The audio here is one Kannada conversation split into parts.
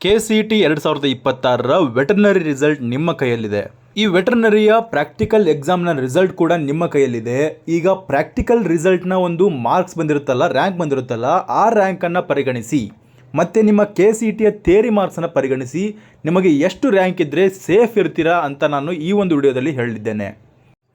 KCET 2026ರ ವೆಟರ್ನರಿ ರಿಸಲ್ಟ್ ನಿಮ್ಮ ಕೈಯಲ್ಲಿದೆ. ಈ ವೆಟರ್ನರಿಯ ಪ್ರಾಕ್ಟಿಕಲ್ ಎಕ್ಸಾಮ್ನ ರಿಸಲ್ಟ್ ಕೂಡ ನಿಮ್ಮ ಕೈಯಲ್ಲಿದೆ. ಈಗ ಪ್ರಾಕ್ಟಿಕಲ್ ರಿಸಲ್ಟ್ನ ಒಂದು ಮಾರ್ಕ್ಸ್ ಬಂದಿರುತ್ತಲ್ಲ, ರ್ಯಾಂಕ್ ಬಂದಿರುತ್ತಲ್ಲ, ಆ ರ್ಯಾಂಕನ್ನು ಪರಿಗಣಿಸಿ ಮತ್ತು ನಿಮ್ಮ KCETಯ ಥಿಯರಿ ಮಾರ್ಕ್ಸನ್ನು ಪರಿಗಣಿಸಿ ನಿಮಗೆ ಎಷ್ಟು ರ್ಯಾಂಕ್ ಇದ್ದರೆ ಸೇಫ್ ಇರ್ತೀರಾ ಅಂತ ನಾನು ಈ ಒಂದು ವಿಡಿಯೋದಲ್ಲಿ ಹೇಳಿದ್ದೇನೆ.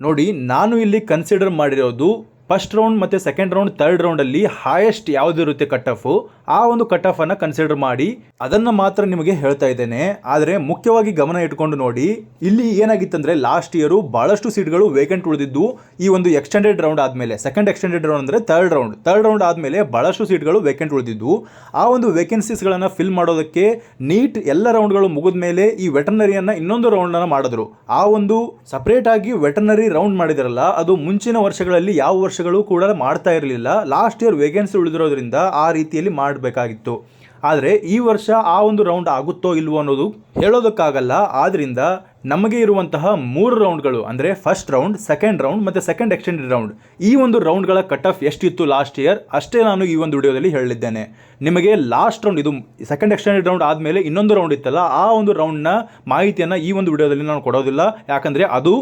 ನೋಡಿ, ನಾನು ಇಲ್ಲಿ ಕನ್ಸಿಡರ್ ಮಾಡಿರೋದು ಫಸ್ಟ್ ರೌಂಡ್ ಮತ್ತು ಸೆಕೆಂಡ್ ರೌಂಡ್, ಥರ್ಡ್ ರೌಂಡಲ್ಲಿ ಹೈಯೆಸ್ಟ್ ಯಾವುದಿರುತ್ತೆ ಕಟ್ ಆಫು, ಆ ಒಂದು ಕಟ್ ಆಫನ್ನು ಕನ್ಸಿಡರ್ ಮಾಡಿ ಅದನ್ನು ಮಾತ್ರ ನಿಮಗೆ ಹೇಳ್ತಾ ಇದ್ದೇನೆ. ಆದರೆ ಮುಖ್ಯವಾಗಿ ಗಮನ ಇಟ್ಕೊಂಡು ನೋಡಿ, ಇಲ್ಲಿ ಏನಾಗಿತ್ತಂದರೆ ಲಾಸ್ಟ್ ಇಯರು ಭಾಳಷ್ಟು ಸೀಟ್ಗಳು ವೇಕೆಂಟ್ ಉಳಿದಿದ್ದು ಈ ಒಂದು ಎಕ್ಸ್ಟೆಂಡೆಡ್ ರೌಂಡ್ ಆದಮೇಲೆ, ಸೆಕೆಂಡ್ ಎಕ್ಸ್ಟೆಂಡೆಡ್ ರೌಂಡ್ ಅಂದರೆ ಥರ್ಡ್ ರೌಂಡ್ ಆದಮೇಲೆ ಭಾಳಷ್ಟು ಸೀಟ್ಗಳು ವೇಕೆಂಟ್ ಉಳಿದಿದ್ದು. ಆ ಒಂದು ವೇಕೆನ್ಸೀಸ್ಗಳನ್ನು ಫಿಲ್ ಮಾಡೋದಕ್ಕೆ ನೀಟ್ ಎಲ್ಲ ರೌಂಡ್ಗಳು ಮುಗಿದ ಮೇಲೆ ಈ ವೆಟರ್ನರಿಯನ್ನು ಇನ್ನೊಂದು ರೌಂಡನ್ನು ಮಾಡಿದ್ರು. ಆ ಒಂದು ಸಪ್ರೇಟಾಗಿ ವೆಟರ್ನರಿ ರೌಂಡ್ ಮಾಡಿದಾರಲ್ಲ, ಅದು ಮುಂಚಿನ ವರ್ಷಗಳಲ್ಲಿ ಯಾವ ವರ್ಷಗಳು ಕೂಡ ಮಾಡ್ತಾ ಇರಲಿಲ್ಲ. ಲಾಸ್ಟ್ ಇಯರ್ ವೇಕೆನ್ಸಿ ಉಳಿದಿರೋದ್ರಿಂದ ಆ ರೀತಿಯಲ್ಲಿ ಮಾಡಬೇಕಾಗಿತ್ತು. ಆದರೆ ಈ ವರ್ಷ ಆ ಒಂದು ರೌಂಡ್ ಆಗುತ್ತೋ ಇಲ್ವೋ ಅನ್ನೋದು ಹೇಳೋದಕ್ಕಾಗಲ್ಲ. ಆದ್ದರಿಂದ ನಮಗೆ ಇರುವಂತಹ 3 ರೌಂಡ್ಗಳು ಅಂದರೆ ಫಸ್ಟ್ ರೌಂಡ್, ಸೆಕೆಂಡ್ ರೌಂಡ್ ಮತ್ತು ಸೆಕೆಂಡ್ ಎಕ್ಸ್ಟೆಂಡೆಡ್ ರೌಂಡ್, ಈ ಒಂದು ರೌಂಡ್ಗಳ ಕಟ್ ಆಫ್ ಎಷ್ಟಿತ್ತು ಲಾಸ್ಟ್ ಇಯರ್ ಅಷ್ಟೇ ನಾನು ಈ ಒಂದು ವಿಡಿಯೋದಲ್ಲಿ ಹೇಳಿದ್ದೇನೆ. ನಿಮಗೆ ಲಾಸ್ಟ್ ರೌಂಡ್, ಇದು ಸೆಕೆಂಡ್ ಎಕ್ಸ್ಟೆಂಡೆಡ್ ರೌಂಡ್ ಆದಮೇಲೆ ಇನ್ನೊಂದು ರೌಂಡ್ ಇತ್ತಲ್ಲ, ಆ ಒಂದು ರೌಂಡ್ನ ಮಾಹಿತಿಯನ್ನು ಈ ಒಂದು ವಿಡಿಯೋದಲ್ಲಿ ನಾನು ಕೊಡೋದಿಲ್ಲ. ಯಾಕಂದರೆ ಅದು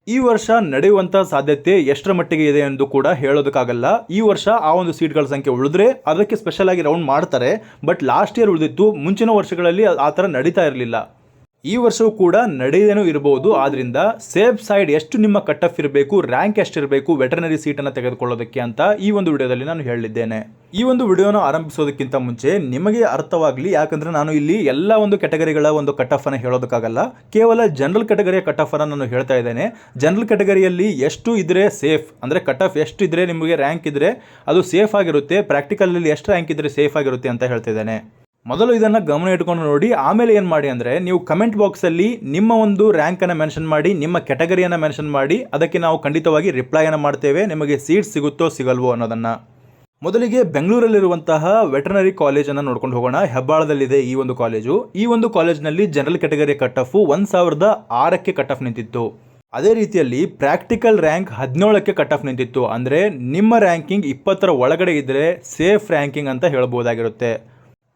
ಈ ವರ್ಷ ನಡೆಯುವಂಥ ಸಾಧ್ಯತೆ ಎಷ್ಟರ ಮಟ್ಟಿಗೆ ಇದೆ ಎಂದು ಕೂಡ ಹೇಳೋದಕ್ಕಾಗಲ್ಲ. ಈ ವರ್ಷ ಆ ಒಂದು ಸೀಟ್ಗಳ ಸಂಖ್ಯೆ ಉಳಿದ್ರೆ ಅದಕ್ಕೆ ಸ್ಪೆಷಲ್ ಆಗಿ ರೌಂಡ್ ಮಾಡ್ತಾರೆ. ಬಟ್ ಲಾಸ್ಟ್ ಇಯರ್ ಉಳಿದಿತ್ತು, ಮುಂಚಿನ ವರ್ಷಗಳಲ್ಲಿ ಆ ಥರ ನಡೀತಾ ಇರಲಿಲ್ಲ. ಈ ವರ್ಷವೂ ಕೂಡ ನಡೆಯದೇನೂ ಇರಬಹುದು. ಆದ್ದರಿಂದ ಸೇಫ್ ಸೈಡ್ ಎಷ್ಟು ನಿಮ್ಮ ಕಟ್ ಆಫ್ ಇರಬೇಕು, ರ್ಯಾಂಕ್ ಎಷ್ಟಿರಬೇಕು ವೆಟರ್ನರಿ ಸೀಟನ್ನು ತೆಗೆದುಕೊಳ್ಳೋದಕ್ಕೆ ಅಂತ ಈ ಒಂದು ವಿಡಿಯೋದಲ್ಲಿ ನಾನು ಹೇಳಿದ್ದೇನೆ. ಈ ಒಂದು ವಿಡಿಯೋನ ಆರಂಭಿಸೋದಕ್ಕಿಂತ ಮುಂಚೆ ನಿಮಗೆ ಅರ್ಥವಾಗಲಿ, ಯಾಕಂದರೆ ನಾನು ಇಲ್ಲಿ ಎಲ್ಲ ಒಂದು ಕ್ಯಾಟಗರಿಗಳ ಒಂದು ಕಟ್ ಆಫನ್ನು ಹೇಳೋದಕ್ಕಾಗಲ್ಲ. ಕೇವಲ ಜನರಲ್ ಕ್ಯಾಟಗರಿಯ ಕಟ್ ಆಫನ್ನು ನಾನು ಹೇಳ್ತಾ ಇದ್ದೇನೆ. ಜನರಲ್ ಕ್ಯಾಟಗರಿಯಲ್ಲಿ ಎಷ್ಟು ಇದ್ದರೆ ಸೇಫ್, ಅಂದರೆ ಕಟ್ ಆಫ್ ಎಷ್ಟು ಇದ್ದರೆ ನಿಮಗೆ ರ್ಯಾಂಕ್ ಇದ್ದರೆ ಅದು ಸೇಫ್ ಆಗಿರುತ್ತೆ, ಪ್ರಾಕ್ಟಿಕಲಲ್ಲಿ ಎಷ್ಟು ರ್ಯಾಂಕ್ ಇದ್ದರೆ ಸೇಫ್ ಆಗಿರುತ್ತೆ ಅಂತ ಹೇಳ್ತಿದ್ದೇನೆ. ಮೊದಲು ಇದನ್ನು ಗಮನ ಇಟ್ಕೊಂಡು ನೋಡಿ, ಆಮೇಲೆ ಏನು ಮಾಡಿ ಅಂದರೆ ನೀವು ಕಮೆಂಟ್ ಬಾಕ್ಸಲ್ಲಿ ನಿಮ್ಮ ಒಂದು ರ್ಯಾಂಕನ್ನು ಮೆನ್ಷನ್ ಮಾಡಿ, ನಿಮ್ಮ ಕ್ಯಾಟಗರಿಯನ್ನು ಮೆನ್ಷನ್ ಮಾಡಿ, ಅದಕ್ಕೆ ನಾವು ಖಂಡಿತವಾಗಿ ರಿಪ್ಲೈಯನ್ನು ಮಾಡ್ತೇವೆ. ನಿಮಗೆ ಸೀಟ್ ಸಿಗುತ್ತೋ ಸಿಗಲ್ವೋ ಅನ್ನೋದನ್ನು. ಮೊದಲಿಗೆ ಬೆಂಗಳೂರಲ್ಲಿರುವಂತಹ ವೆಟರ್ನರಿ ಕಾಲೇಜನ್ನು ನೋಡ್ಕೊಂಡು ಹೋಗೋಣ. ಹೆಬ್ಬಾಳದಲ್ಲಿದೆ ಈ ಒಂದು ಕಾಲೇಜು. ಈ ಒಂದು ಕಾಲೇಜಿನಲ್ಲಿ ಜನರಲ್ ಕ್ಯಾಟಗರಿ ಕಟ್ ಆಫು 1006ಕ್ಕೆ ಕಟ್ ಆಫ್ ನಿಂತಿತ್ತು. ಅದೇ ರೀತಿಯಲ್ಲಿ ಪ್ರಾಕ್ಟಿಕಲ್ ರ್ಯಾಂಕ್ 17ಕ್ಕೆ ಕಟ್ ಆಫ್ ನಿಂತಿತ್ತು. ಅಂದರೆ ನಿಮ್ಮ ರ್ಯಾಂಕಿಂಗ್ 20ರ ಒಳಗಡೆ ಇದ್ದರೆ ಸೇಫ್ ರ್ಯಾಂಕಿಂಗ್ ಅಂತ ಹೇಳ್ಬೋದಾಗಿರುತ್ತೆ.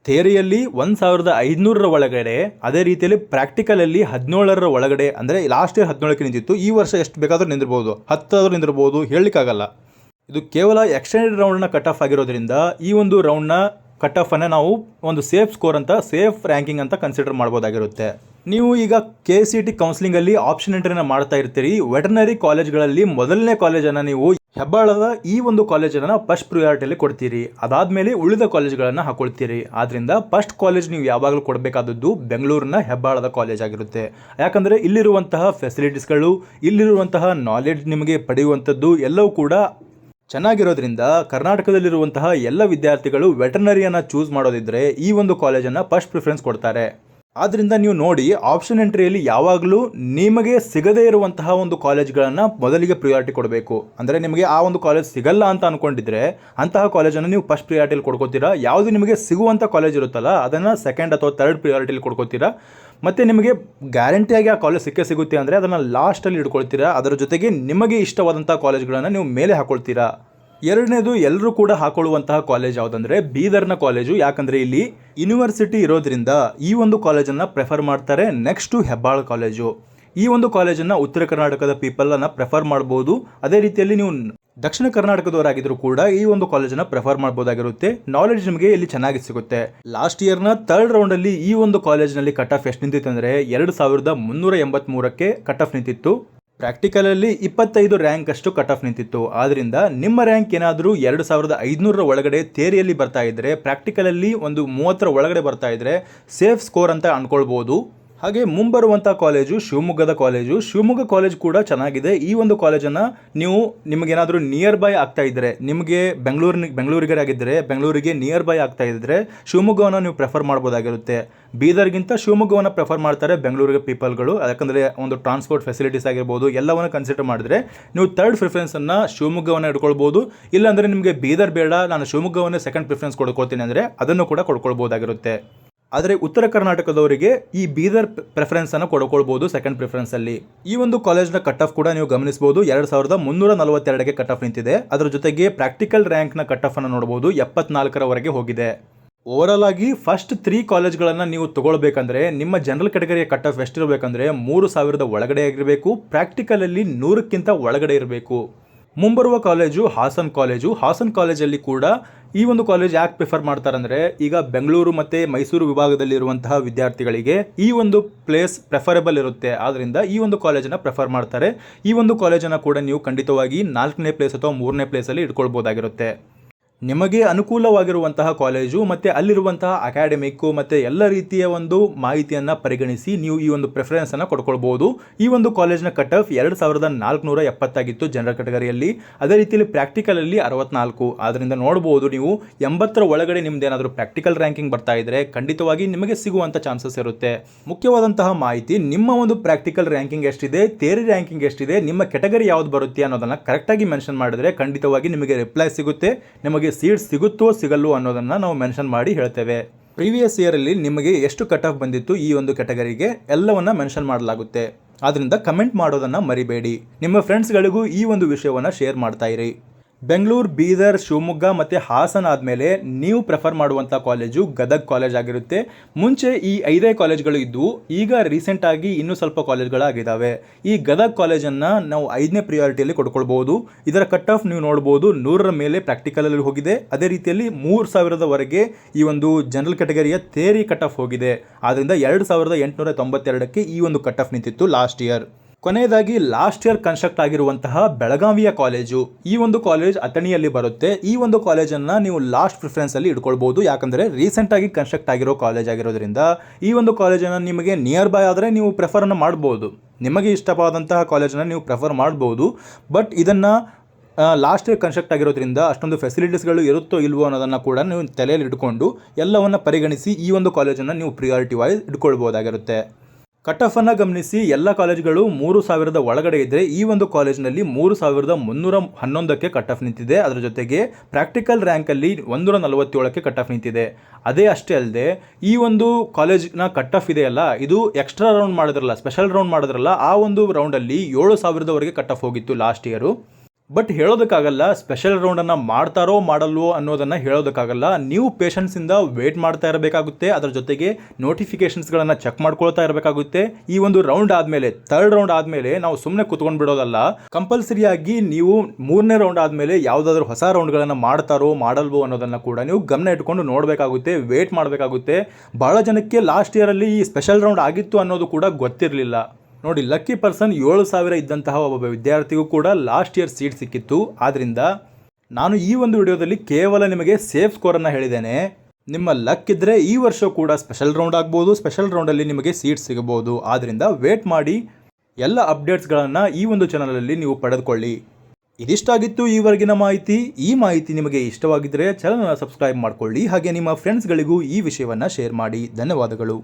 ಥಿಯರಿಯಲ್ಲಿ 1500ರ ಒಳಗಡೆ, ಅದೇ ರೀತಿಯಲ್ಲಿ ಪ್ರಾಕ್ಟಿಕಲಲ್ಲಿ 17ರ ಒಳಗಡೆ, ಅಂದರೆ ಲಾಸ್ಟ್ ಇಯರ್ 17ಕ್ಕೆ ನಿಂತಿತ್ತು. ಈ ವರ್ಷ ಎಷ್ಟು ಬೇಕಾದರೂ ನಿಂದಿರ್ಬೋದು, 10 ಆದರೂ ನಿಂದಿರ್ಬೋದು, ಹೇಳಲಿಕ್ಕಾಗಲ್ಲ. ಇದು ಕೇವಲ ಎಕ್ಸ್ಟೆಂಡೆಡ್ ರೌಂಡ್ನ ಕಟ್ ಆಫ್ ಆಗಿರೋದ್ರಿಂದ ಈ ಒಂದು ರೌಂಡ್ನ ಕಟ್ ಆಫನ್ನು ನಾವು ಒಂದು ಸೇಫ್ ಸ್ಕೋರ್ ಅಂತ, ಸೇಫ್ ರ್ಯಾಂಕಿಂಗ್ ಅಂತ ಕನ್ಸಿಡರ್ ಮಾಡ್ಬೋದಾಗಿರುತ್ತೆ. ನೀವು ಈಗ KCET ಕೌನ್ಸಿಲಿಂಗಲ್ಲಿ ಆಪ್ಷನ್ ಎಂಟ್ರಿನ ಮಾಡ್ತಾ ಇರ್ತೀರಿ. ವೆಟರ್ನರಿ ಕಾಲೇಜ್ಗಳಲ್ಲಿ ಮೊದಲನೇ ಕಾಲೇಜನ್ನು ನೀವು ಹೆಬ್ಬಾಳದ ಈ ಒಂದು ಕಾಲೇಜನ್ನು ಫಸ್ಟ್ ಪ್ರಿಯಾರಿಟಿಯಲ್ಲಿ ಕೊಡ್ತೀರಿ. ಅದಾದಮೇಲೆ ಉಳಿದ ಕಾಲೇಜ್ಗಳನ್ನು ಹಾಕೊಳ್ತೀರಿ. ಆದ್ದರಿಂದ ಫಸ್ಟ್ ಕಾಲೇಜ್ ನೀವು ಯಾವಾಗಲೂ ಕೊಡಬೇಕಾದದ್ದು ಬೆಂಗಳೂರಿನ ಹೆಬ್ಬಾಳದ ಕಾಲೇಜ್ ಆಗಿರುತ್ತೆ. ಯಾಕಂದರೆ ಇಲ್ಲಿರುವಂತಹ ಫೆಸಿಲಿಟೀಸ್ಗಳು, ಇಲ್ಲಿರುವಂತಹ ನಾಲೆಡ್ಜ್ ನಿಮಗೆ ಪಡೆಯುವಂಥದ್ದು ಎಲ್ಲವೂ ಕೂಡ ಚೆನ್ನಾಗಿರೋದ್ರಿಂದ ಕರ್ನಾಟಕದಲ್ಲಿರುವಂತಹ ಎಲ್ಲ ವಿದ್ಯಾರ್ಥಿಗಳು ವೆಟರ್ನರಿಯನ್ನು ಚೂಸ್ ಮಾಡೋದಿದ್ದರೆ ಈ ಒಂದು ಕಾಲೇಜನ್ನು ಫಸ್ಟ್ ಪ್ರಿಫರೆನ್ಸ್ ಕೊಡ್ತಾರೆ. ಆದ್ದರಿಂದ ನೀವು ನೋಡಿ, ಆಪ್ಷನ್ ಎಂಟ್ರಿಯಲ್ಲಿ ಯಾವಾಗಲೂ ನಿಮಗೆ ಸಿಗದೇ ಇರುವಂತಹ ಒಂದು ಕಾಲೇಜ್ಗಳನ್ನು ಮೊದಲಿಗೆ ಪ್ರಿಯಾರಿಟಿ ಕೊಡಬೇಕು. ಅಂದರೆ ನಿಮಗೆ ಆ ಒಂದು ಕಾಲೇಜ್ ಸಿಗಲ್ಲ ಅಂತ ಅಂದ್ಕೊಂಡಿದ್ರೆ ಅಂತಹ ಕಾಲೇಜನ್ನು ನೀವು ಫಸ್ಟ್ ಪ್ರಿಯಾರಿಟಿಯಲ್ಲಿ ಕೊಡ್ಕೋತೀರಾ. ಯಾವುದು ನಿಮಗೆ ಸಿಗುವಂಥ ಕಾಲೇಜ್ ಇರುತ್ತಲ್ಲ ಅದನ್ನು ಸೆಕೆಂಡ್ ಅಥವಾ ಥರ್ಡ್ ಪ್ರಿಯಾರಿಟಿಯಲ್ಲಿ ಕೊಡ್ಕೋತೀರಾ. ಮತ್ತು ನಿಮಗೆ ಗ್ಯಾರಂಟಿಯಾಗಿ ಆ ಕಾಲೇಜ್ ಸಿಗುತ್ತೆ ಅಂದರೆ ಅದನ್ನು ಲಾಸ್ಟಲ್ಲಿ ಇಟ್ಕೊಳ್ತೀರಾ. ಅದರ ಜೊತೆಗೆ ನಿಮಗೆ ಇಷ್ಟವಾದಂಥ ಕಾಲೇಜ್ಗಳನ್ನು ನೀವು ಮೇಲೆ ಹಾಕೊಳ್ತೀರಾ. ಎರಡನೇದು, ಎಲ್ಲರೂ ಕೂಡ ಹಾಕೊಳ್ಳುವಂತಹ ಕಾಲೇಜ್ ಯಾವುದಂದರೆ ಬೀದರ್ನ ಕಾಲೇಜು. ಯಾಕಂದರೆ ಇಲ್ಲಿ ಯೂನಿವರ್ಸಿಟಿ ಇರೋದ್ರಿಂದ ಈ ಒಂದು ಕಾಲೇಜನ್ನು ಪ್ರೆಫರ್ ಮಾಡ್ತಾರೆ. Next Hebbal college. ಈ ಒಂದು ಕಾಲೇಜನ್ನು ಉತ್ತರ ಕರ್ನಾಟಕದ ಪೀಪಲನ್ನು ಪ್ರೆಫರ್ ಮಾಡ್ಬೋದು. ಅದೇ ರೀತಿಯಲ್ಲಿ ನೀವು ದಕ್ಷಿಣ ಕರ್ನಾಟಕದವರಾಗಿದ್ದರೂ ಕೂಡ ಈ ಒಂದು ಕಾಲೇಜನ್ನು ಪ್ರೆಫರ್ ಮಾಡ್ಬೋದಾಗಿರುತ್ತೆ. ನಾಲೆಡ್ಜ್ ನಿಮಗೆ ಇಲ್ಲಿ ಚೆನ್ನಾಗಿ ಸಿಗುತ್ತೆ. ಲಾಸ್ಟ್ ಇಯರ್ನ ಥರ್ಡ್ ರೌಂಡಲ್ಲಿ ಈ ಒಂದು ಕಾಲೇಜ್ನಲ್ಲಿ ಕಟ್ ಆಫ್ ಎಷ್ಟು ನಿಂತಿತ್ತು ಅಂದರೆ 2383ಕ್ಕೆ ಕಟ್ ಆಫ್ ನಿಂತಿತ್ತು. ಪ್ರಾಕ್ಟಿಕಲಲ್ಲಿ 25 ರ್ಯಾಂಕ್ ಅಷ್ಟು ಕಟ್ ಆಫ್ ನಿಂತಿತ್ತು. ಆದ್ದರಿಂದ ನಿಮ್ಮ ರ್ಯಾಂಕ್ ಏನಾದರೂ 2500ರ ಒಳಗಡೆ ಥಿಯರಿಯಲ್ಲಿ ಬರ್ತಾ ಇದ್ದರೆ, ಪ್ರಾಕ್ಟಿಕಲಲ್ಲಿ ಒಂದು 30ರ ಒಳಗಡೆ ಬರ್ತಾ ಇದ್ದರೆ ಸೇಫ್ ಸ್ಕೋರ್ ಅಂತ ಅಂದ್ಕೊಳ್ಬೋದು. ಹಾಗೆ ಮುಂಬರುವಂಥ ಕಾಲೇಜು ಶಿವಮೊಗ್ಗದ ಕಾಲೇಜು. ಶಿವಮೊಗ್ಗ ಕಾಲೇಜ್ ಕೂಡ ಚೆನ್ನಾಗಿದೆ. ಈ ಒಂದು ಕಾಲೇಜನ್ನು ನೀವು ನಿಮಗೇನಾದರೂ ನಿಯರ್ ಬೈ ಆಗ್ತಾ ಇದ್ದರೆ, ನಿಮಗೆ ಬೆಂಗಳೂರಿಗರಾಗಿದ್ದರೆ ಬೆಂಗಳೂರಿಗೆ ನಿಯರ್ ಬೈ ಆಗ್ತಾ ಇದ್ದರೆ ಶಿವಮೊಗ್ಗವನ್ನು ನೀವು ಪ್ರೆಫರ್ ಮಾಡ್ಬೋದಾಗಿರುತ್ತೆ. ಬೀದರ್ಗಿಂತ ಶಿವಮೊಗ್ಗವನ್ನು ಪ್ರೆಫರ್ ಮಾಡ್ತಾರೆ ಬೆಂಗಳೂರಿಗೆ ಪೀಪಲ್ಗಳು. ಯಾಕಂದರೆ ಒಂದು ಟ್ರಾನ್ಸ್ಪೋರ್ಟ್ ಫೆಸಿಲಿಟೀಸ್ ಆಗಿರ್ಬೋದು ಎಲ್ಲವನ್ನು ಕನ್ಸಿಡರ್ ಮಾಡಿದ್ರೆ ನೀವು ಥರ್ಡ್ ಪ್ರಿಫರೆನ್ಸನ್ನು ಶಿವಮೊಗ್ಗವನ್ನು ಇಟ್ಕೊಳ್ಬೋದು. ಇಲ್ಲಾಂದರೆ ನಿಮಗೆ ಬೀದರ್ ಬೇಡ, ನಾನು ಶಿವಮೊಗ್ಗವನ್ನೇ ಸೆಕೆಂಡ್ ಪ್ರಿಫರೆನ್ಸ್ ಕೊಡ್ಕೊಳ್ತೀನಿ ಅಂದರೆ ಅದನ್ನು ಕೂಡ ಕೊಡ್ಕೊಳ್ಬೋದಾಗಿರುತ್ತೆ. ಆದರೆ ಉತ್ತರ ಕರ್ನಾಟಕದವರಿಗೆ ಈ ಬೀದರ್ ಪ್ರೆಫರೆನ್ಸನ್ನು ಕೊಡ್ಕೊಳ್ಬೋದು ಸೆಕೆಂಡ್ ಪ್ರಿಫರೆನ್ಸಲ್ಲಿ. ಈ ಒಂದು ಕಾಲೇಜ್ನ ಕಟ್ ಆಫ್ ಕೂಡ ನೀವು ಗಮನಿಸಬಹುದು, 2342ಗೆ ಕಟ್ ಆಫ್ ನಿಂತಿದೆ. ಅದರ ಜೊತೆಗೆ ಪ್ರಾಕ್ಟಿಕಲ್ ರ್ಯಾಂಕ್ನ ಕಟ್ ಆಫನ್ನು ನೋಡಬಹುದು, 74ರವರೆಗೆ ಹೋಗಿದೆ. ಓವರಾಲ್ ಆಗಿ ಫಸ್ಟ್ 3 ಕಾಲೇಜ್ಗಳನ್ನು ನೀವು ತಗೊಳ್ಬೇಕಂದ್ರೆ ನಿಮ್ಮ ಜನರಲ್ ಕೆಟಗರಿಯ ಕಟ್ ಆಫ್ ಎಷ್ಟಿರಬೇಕಂದ್ರೆ 3000 ಒಳಗಡೆ ಆಗಿರಬೇಕು, ಪ್ರಾಕ್ಟಿಕಲಲ್ಲಿ 100ಕ್ಕಿಂತ ಒಳಗಡೆ ಇರಬೇಕು. ಮುಂಬರುವ ಕಾಲೇಜು ಹಾಸನ್ ಕಾಲೇಜಲ್ಲಿ ಕೂಡ ಈ ಒಂದು ಕಾಲೇಜ್ ಯಾಕೆ ಪ್ರಿಫರ್ ಮಾಡ್ತಾರಂದರೆ, ಈಗ ಬೆಂಗಳೂರು ಮತ್ತು ಮೈಸೂರು ವಿಭಾಗದಲ್ಲಿರುವಂತಹ ವಿದ್ಯಾರ್ಥಿಗಳಿಗೆ ಈ ಒಂದು ಪ್ಲೇಸ್ ಪ್ರೆಫರಬಲ್ ಇರುತ್ತೆ. ಆದ್ದರಿಂದ ಈ ಒಂದು ಕಾಲೇಜನ್ನು ಪ್ರಿಫರ್ ಮಾಡ್ತಾರೆ. ಈ ಒಂದು ಕಾಲೇಜನ್ನು ಕೂಡ ನೀವು ಖಂಡಿತವಾಗಿ 4ನೇ ಪ್ಲೇಸ್ ಅಥವಾ 3ನೇ ಪ್ಲೇಸಲ್ಲಿ ಇಟ್ಕೊಳ್ಬೋದಾಗಿರುತ್ತೆ. ನಿಮಗೆ ಅನುಕೂಲವಾಗಿರುವಂತಹ ಕಾಲೇಜು ಮತ್ತು ಅಲ್ಲಿರುವಂತಹ ಅಕಾಡೆಮಿಕ್ಕು ಮತ್ತು ಎಲ್ಲ ರೀತಿಯ ಒಂದು ಮಾಹಿತಿಯನ್ನು ಪರಿಗಣಿಸಿ ನೀವು ಈ ಒಂದು ಪ್ರಿಫರೆನ್ಸನ್ನು ಕೊಡ್ಕೊಳ್ಬೋದು. ಈ ಒಂದು ಕಾಲೇಜ್ನ ಕಟ್ ಆಫ್ 2470 ಆಗಿತ್ತು ಜನರಲ್ ಕೆಟಗರಿಯಲ್ಲಿ. ಅದೇ ರೀತಿಯಲ್ಲಿ ಪ್ರಾಕ್ಟಿಕಲಲ್ಲಿ 64. ಆದ್ದರಿಂದ ನೋಡ್ಬೋದು ನೀವು 80ರ ಒಳಗಡೆ ನಿಮ್ದೇನಾದರೂ ಪ್ರಾಕ್ಟಿಕಲ್ ರ್ಯಾಂಕಿಂಗ್ ಬರ್ತಾ ಇದ್ದರೆ ಖಂಡಿತವಾಗಿ ನಿಮಗೆ ಸಿಗುವಂಥ ಚಾನ್ಸಸ್ ಇರುತ್ತೆ. ಮುಖ್ಯವಾದಂತಹ ಮಾಹಿತಿ, ನಿಮ್ಮ ಒಂದು ಪ್ರಾಕ್ಟಿಕಲ್ ರ್ಯಾಂಕಿಂಗ್ ಎಷ್ಟಿದೆ, ಥಿಯರಿ ರ್ಯಾಂಕಿಂಗ್ ಎಷ್ಟಿದೆ, ನಿಮ್ಮ ಕೆಟಗರಿ ಯಾವ್ದು ಬರುತ್ತೆ ಅನ್ನೋದನ್ನು ಕರೆಕ್ಟಾಗಿ ಮೆನ್ಷನ್ ಮಾಡಿದರೆ ಖಂಡಿತವಾಗಿ ನಿಮಗೆ ರಿಪ್ಲೈ ಸಿಗುತ್ತೆ. ನಿಮಗೆ ಸೀಟ್ ಸಿಗುತ್ತೋ ಸಿಗಲ್ಲೋ ಅನ್ನೋದನ್ನು ನಾವು ಮೆನ್ಷನ್ ಮಾಡಿ ಹೇಳ್ತೇವೆ. ಪ್ರೀವಿಯಸ್ ಇಯರಲ್ಲಿ ನಿಮಗೆ ಎಷ್ಟು ಕಟ್ ಆಫ್ ಬಂದಿತ್ತು ಈ ಒಂದು ಕೆಟಗರಿಗೆ ಎಲ್ಲವನ್ನ ಮೆನ್ಷನ್ ಮಾಡಲಾಗುತ್ತೆ. ಆದ್ದರಿಂದ ಕಮೆಂಟ್ ಮಾಡೋದನ್ನು ಮರಿಬೇಡಿ. ನಿಮ್ಮ ಫ್ರೆಂಡ್ಸ್ಗಳಿಗೂ ಈ ಒಂದು ವಿಷಯವನ್ನು ಶೇರ್ ಮಾಡ್ತಾ ಇರಿ. ಬೆಂಗಳೂರು, ಬೀದರ್, ಶಿವಮೊಗ್ಗ ಮತ್ತು ಹಾಸನ ಆದಮೇಲೆ ನೀವು ಪ್ರಿಫರ್ ಮಾಡುವಂಥ ಕಾಲೇಜು ಗದಗ್ ಕಾಲೇಜ್ ಆಗಿರುತ್ತೆ. ಮುಂಚೆ ಈ 5 ಕಾಲೇಜ್ಗಳು ಇದ್ದವು, ಈಗ ರೀಸೆಂಟಾಗಿ ಇನ್ನೂ ಸ್ವಲ್ಪ ಕಾಲೇಜ್ಗಳಾಗಿದ್ದಾವೆ. ಈ ಗದಗ್ ಕಾಲೇಜನ್ನು ನಾವು 5ನೇ ಪ್ರಿಯಾರಿಟಿಯಲ್ಲಿ ಕೊಡ್ಕೊಳ್ಬೋದು. ಇದರ ಕಟ್ ಆಫ್ ನೀವು ನೋಡ್ಬೋದು 100ರ ಮೇಲೆ ಪ್ರಾಕ್ಟಿಕಲಲ್ಲಿ ಹೋಗಿದೆ. ಅದೇ ರೀತಿಯಲ್ಲಿ 3000ವರೆಗೆ ಈ ಒಂದು ಜನರಲ್ ಕೆಟಗರಿಯ ಥಿಯರಿ ಕಟ್ ಆಫ್ ಹೋಗಿದೆ. ಆದ್ದರಿಂದ 2892ಕ್ಕೆ ಈ ಒಂದು ಕಟ್ ಆಫ್ ನಿಂತಿತ್ತು ಲಾಸ್ಟ್ ಇಯರ್. ಕೊನೆಯದಾಗಿ ಲಾಸ್ಟ್ ಇಯರ್ ಕನ್ಸ್ಟ್ರಕ್ಟ್ ಆಗಿರುವಂತಹ ಬೆಳಗಾವಿಯ ಕಾಲೇಜು, ಈ ಒಂದು ಕಾಲೇಜ್ ಅಥಣಿಯಲ್ಲಿ ಬರುತ್ತೆ. ಈ ಒಂದು ಕಾಲೇಜನ್ನು ನೀವು ಲಾಸ್ಟ್ ಪ್ರಿಫರೆನ್ಸಲ್ಲಿ ಇಟ್ಕೊಳ್ಬೋದು. ಯಾಕಂದರೆ ರೀಸೆಂಟಾಗಿ ಕನ್ಸ್ಟ್ರಕ್ಟ್ ಆಗಿರೋ ಕಾಲೇಜ್ ಆಗಿರೋದ್ರಿಂದ ಈ ಒಂದು ಕಾಲೇಜನ್ನು ನಿಮಗೆ ನಿಯರ್ ಬೈ ಆದರೆ ನೀವು ಪ್ರಿಫರನ್ನು ಮಾಡ್ಬೋದು. ನಿಮಗೆ ಇಷ್ಟವಾದಂತಹ ಕಾಲೇಜನ್ನು ನೀವು ಪ್ರಿಫರ್ ಮಾಡ್ಬೋದು. ಬಟ್ ಇದನ್ನು ಲಾಸ್ಟ್ ಇಯರ್ ಕನ್ಸ್ಟ್ರಕ್ಟ್ ಆಗಿರೋದ್ರಿಂದ ಅಷ್ಟೊಂದು ಫೆಸಿಲಿಟೀಸ್ಗಳು ಇರುತ್ತೋ ಇಲ್ವೋ ಅನ್ನೋದನ್ನು ಕೂಡ ನೀವು ತಲೆಯಲ್ಲಿ ಇಟ್ಕೊಂಡು ಎಲ್ಲವನ್ನು ಪರಿಗಣಿಸಿ ಈ ಒಂದು ಕಾಲೇಜನ್ನು ನೀವು ಪ್ರಿಯಾರಿಟಿ ವೈಸ್ ಇಟ್ಕೊಳ್ಬೋದಾಗಿರುತ್ತೆ. ಕಟ್ ಆಫನ್ನು ಗಮನಿಸಿ, ಎಲ್ಲ ಕಾಲೇಜ್ಗಳು 3000 ಒಳಗಡೆ ಇದ್ದರೆ ಈ ಒಂದು ಕಾಲೇಜ್ನಲ್ಲಿ 3311ಕ್ಕೆ ಕಟ್ ಆಫ್ ನಿಂತಿದೆ. ಅದರ ಜೊತೆಗೆ ಪ್ರಾಕ್ಟಿಕಲ್ ರ್ಯಾಂಕಲ್ಲಿ 147ಕ್ಕೆ ಕಟ್ ಆಫ್ ನಿಂತಿದೆ. ಅಷ್ಟೇ ಅಲ್ಲದೆ ಈ ಒಂದು ಕಾಲೇಜ್ನ ಕಟ್ ಆಫ್ ಇದೆಯಲ್ಲ, ಇದು ಎಕ್ಸ್ಟ್ರಾ ರೌಂಡ್ ಮಾಡಿದ್ರಲ್ಲ, ಸ್ಪೆಷಲ್ ರೌಂಡ್ ಮಾಡಿದ್ರಲ್ಲ, ಆ ಒಂದು ರೌಂಡಲ್ಲಿ 7000ವರೆಗೆ ಕಟ್ ಆಫ್ ಹೋಗಿತ್ತು ಲಾಸ್ಟ್ ಇಯರು. ಬಟ್ ಹೇಳೋದಕ್ಕಾಗಲ್ಲ, ಸ್ಪೆಷಲ್ ರೌಂಡನ್ನು ಮಾಡ್ತಾರೋ ಮಾಡಲ್ವೋ ಅನ್ನೋದನ್ನು ಹೇಳೋದಕ್ಕಾಗಲ್ಲ. ನೀವು ಪೇಷನ್ಸಿಂದ ವೇಟ್ ಮಾಡ್ತಾ ಇರಬೇಕಾಗುತ್ತೆ. ಅದರ ಜೊತೆಗೆ ನೋಟಿಫಿಕೇಷನ್ಸ್ಗಳನ್ನು ಚೆಕ್ ಮಾಡ್ಕೊಳ್ತಾ ಇರಬೇಕಾಗುತ್ತೆ. ಈ ಒಂದು ರೌಂಡ್ ಆದಮೇಲೆ, 3rd ರೌಂಡ್ ಆದಮೇಲೆ ನಾವು ಸುಮ್ಮನೆ ಕುತ್ಕೊಂಡು ಬಿಡೋದಲ್ಲ. ಕಂಪಲ್ಸರಿಯಾಗಿ ನೀವು 3ನೇ ರೌಂಡ್ ಆದಮೇಲೆ ಯಾವುದಾದ್ರೂ ಹೊಸ ರೌಂಡ್ಗಳನ್ನು ಮಾಡ್ತಾರೋ ಮಾಡಲ್ವೋ ಅನ್ನೋದನ್ನು ಕೂಡ ನೀವು ಗಮನ ಇಟ್ಕೊಂಡು ನೋಡಬೇಕಾಗುತ್ತೆ, ವೇಟ್ ಮಾಡಬೇಕಾಗುತ್ತೆ. ಭಾಳ ಜನಕ್ಕೆ ಲಾಸ್ಟ್ ಇಯರಲ್ಲಿ ಈ ಸ್ಪೆಷಲ್ ರೌಂಡ್ ಆಗಿತ್ತು ಅನ್ನೋದು ಕೂಡ ಗೊತ್ತಿರಲಿಲ್ಲ. ನೋಡಿ, ಲಕ್ಕಿ ಪರ್ಸನ್ 7000 ಇದ್ದಂತಹ ಒಬ್ಬ ವಿದ್ಯಾರ್ಥಿಗೂ ಕೂಡ ಲಾಸ್ಟ್ ಇಯರ್ ಸೀಟ್ ಸಿಕ್ಕಿತ್ತು. ಆದ್ದರಿಂದ ನಾನು ಈ ಒಂದು ವಿಡಿಯೋದಲ್ಲಿ ಕೇವಲ ನಿಮಗೆ ಸೇಫ್ ಸ್ಕೋರನ್ನು ಹೇಳಿದ್ದೇನೆ. ನಿಮ್ಮ ಲಕ್ ಇದ್ದರೆ ಈ ವರ್ಷ ಕೂಡ ಸ್ಪೆಷಲ್ ರೌಂಡ್ ಆಗ್ಬೋದು, ಸ್ಪೆಷಲ್ ರೌಂಡಲ್ಲಿ ನಿಮಗೆ ಸೀಟ್ ಸಿಗಬಹುದು. ಆದ್ದರಿಂದ ವೇಟ್ ಮಾಡಿ, ಎಲ್ಲ ಅಪ್ಡೇಟ್ಸ್ಗಳನ್ನು ಈ ಒಂದು ಚಾನಲಲ್ಲಿ ನೀವು ಪಡೆದುಕೊಳ್ಳಿ. ಇದಿಷ್ಟಾಗಿತ್ತು ಈವರೆಗಿನ ಮಾಹಿತಿ. ಈ ಮಾಹಿತಿ ನಿಮಗೆ ಇಷ್ಟವಾಗಿದ್ದರೆ ಚಾನಲ್ನ ಸಬ್ಸ್ಕ್ರೈಬ್ ಮಾಡಿಕೊಳ್ಳಿ. ಹಾಗೆ ನಿಮ್ಮ ಫ್ರೆಂಡ್ಸ್ಗಳಿಗೂ ಈ ವಿಷಯವನ್ನು ಶೇರ್ ಮಾಡಿ. ಧನ್ಯವಾದಗಳು.